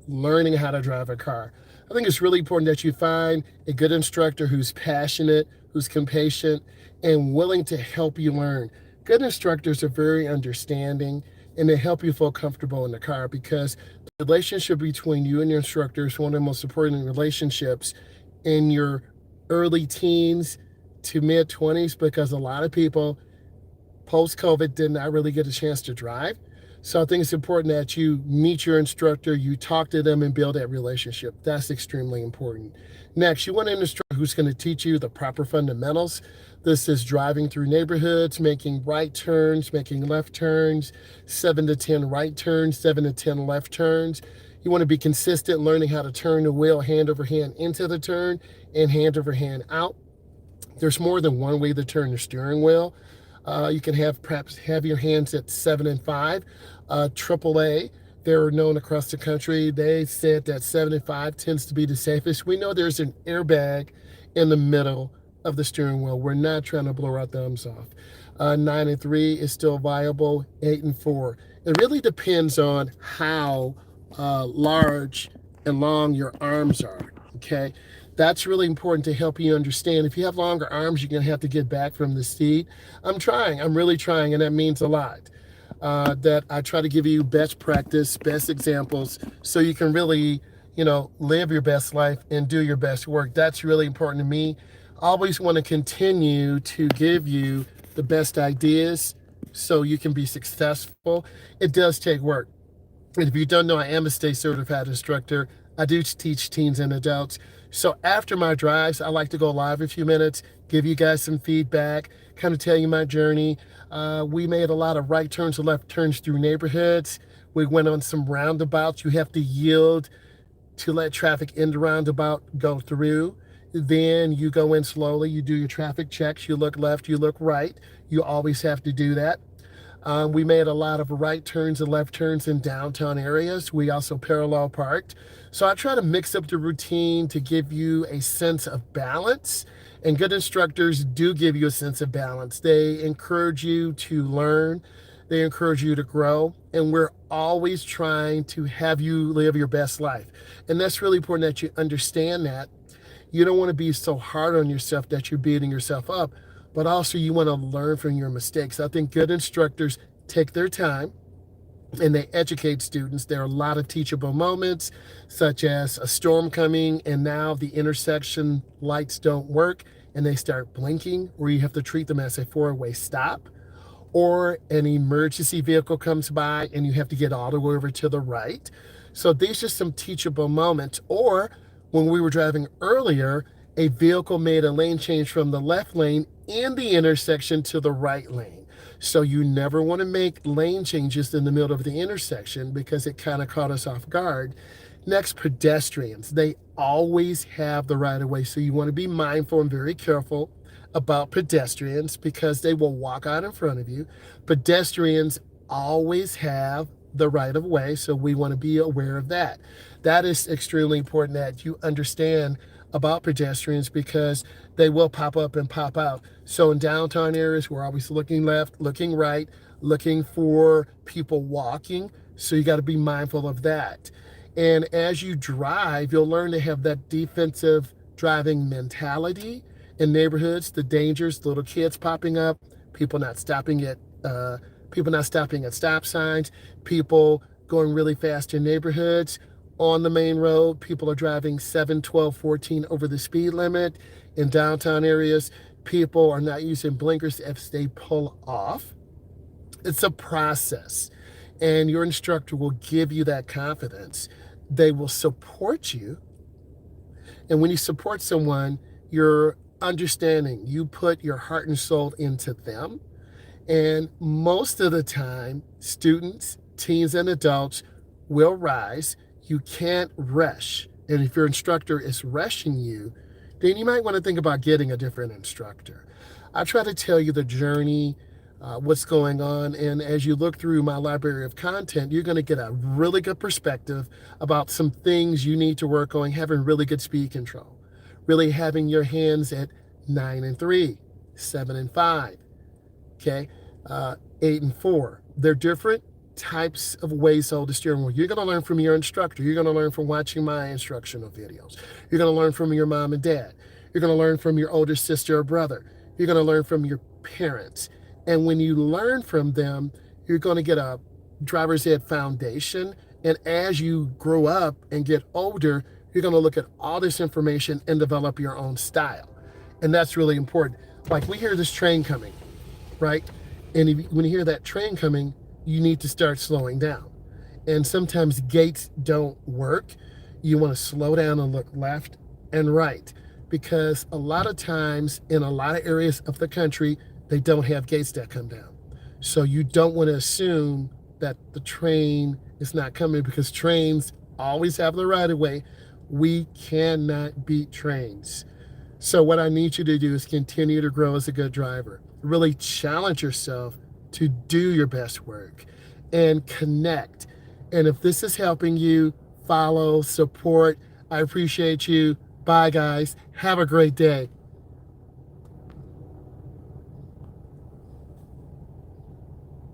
learning how to drive a car. I think it's really important that you find a good instructor who's passionate, who's compassionate, and willing to help you learn. Good instructors are very understanding and they help you feel comfortable in the car because the relationship between you and your instructor is one of the most important relationships in your early teens to mid 20s because a lot of people post COVID did not really get a chance to drive. So I think it's important that you meet your instructor, you talk to them and build that relationship. That's extremely important. Next, you want an instructor who's going to teach you the proper fundamentals. This is driving through neighborhoods, making right turns, making left turns, 7 to 10 right turns, 7 to 10 left turns. You want to be consistent learning how to turn the wheel hand over hand into the turn and hand over hand out. There's more than one way to turn the steering wheel. You can perhaps have your hands at 7 and 5. AAA, they're known across the country. They said that 7 and 5 tends to be the safest. We know there's an airbag in the middle of the steering wheel. We're not trying to blow our thumbs off. 9 and 3 is still viable. 8 and 4. It really depends on how large and long your arms are. Okay. That's really important to help you understand. If you have longer arms, you're going to have to get back from the seat. I'm trying. I'm really trying, and that means a lot. That I try to give you best practice, best examples, so you can really, live your best life and do your best work. That's really important to me. I always want to continue to give you the best ideas so you can be successful. It does take work. And if you don't know, I am a state certified instructor. I do teach teens and adults. So after my drives, I like to go live a few minutes, give you guys some feedback, kind of tell you my journey. We made a lot of right turns and left turns through neighborhoods. We went on some roundabouts. You have to yield to let traffic in the roundabout go through. Then you go in slowly. You do your traffic checks. You look left, you look right. You always have to do that. We made a lot of right turns and left turns in downtown areas. We also parallel parked. So I try to mix up the routine to give you a sense of balance. And good instructors do give you a sense of balance. They encourage you to learn. They encourage you to grow. And we're always trying to have you live your best life. And that's really important that you understand that. You don't want to be so hard on yourself that you're beating yourself up, but also you want to learn from your mistakes. I think good instructors take their time and they educate students. There are a lot of teachable moments, such as a storm coming and now the intersection lights don't work and they start blinking, where you have to treat them as a four-way stop, or an emergency vehicle comes by and you have to get all the way over to the right. So these are some teachable moments. Or when we were driving earlier, a vehicle made a lane change from the left lane in the intersection to the right lane. So you never want to make lane changes in the middle of the intersection because it kind of caught us off guard. Next, pedestrians. They always have the right of way. So you want to be mindful and very careful about pedestrians because they will walk out in front of you. Pedestrians always have the right of way. So we want to be aware of that. That is extremely important that you understand about pedestrians because they will pop up and pop out. So in downtown areas, we're always looking left, looking right, looking for people walking. So you got to be mindful of that. And as you drive, you'll learn to have that defensive driving mentality in neighborhoods, the dangers, little kids popping up, people not stopping at stop signs, people going really fast in neighborhoods. On the main road, people are driving 7, 12, 14 over the speed limit. In downtown areas, people are not using blinkers if they pull off. It's a process, and your instructor will give you that confidence. They will support you. And when you support someone, you're understanding. You put your heart and soul into them. And most of the time, students, teens, and adults will rise. You can't rush. And if your instructor is rushing you, then you might want to think about getting a different instructor. I try to tell you the journey, what's going on. And as you look through my library of content, you're going to get a really good perspective about some things you need to work on, having really good speed control, really having your hands at 9 and 3, 7 and 5, okay, 8 and 4. They're different, types of ways to hold the steering wheel. You're going to learn from your instructor. You're going to learn from watching my instructional videos. You're going to learn from your mom and dad. You're going to learn from your older sister or brother. You're going to learn from your parents. And when you learn from them, you're going to get a driver's ed foundation. And as you grow up and get older, you're going to look at all this information and develop your own style. And that's really important. Like, we hear this train coming, right? And when you hear that train coming, you need to start slowing down. And sometimes gates don't work. You want to slow down and look left and right, because a lot of times in a lot of areas of the country, they don't have gates that come down. So you don't want to assume that the train is not coming, because trains always have the right of way. We cannot beat trains. So what I need you to do is continue to grow as a good driver. Really challenge yourself to do your best work and connect. And if this is helping you, follow, support. I appreciate you. Bye, guys. Have a great day.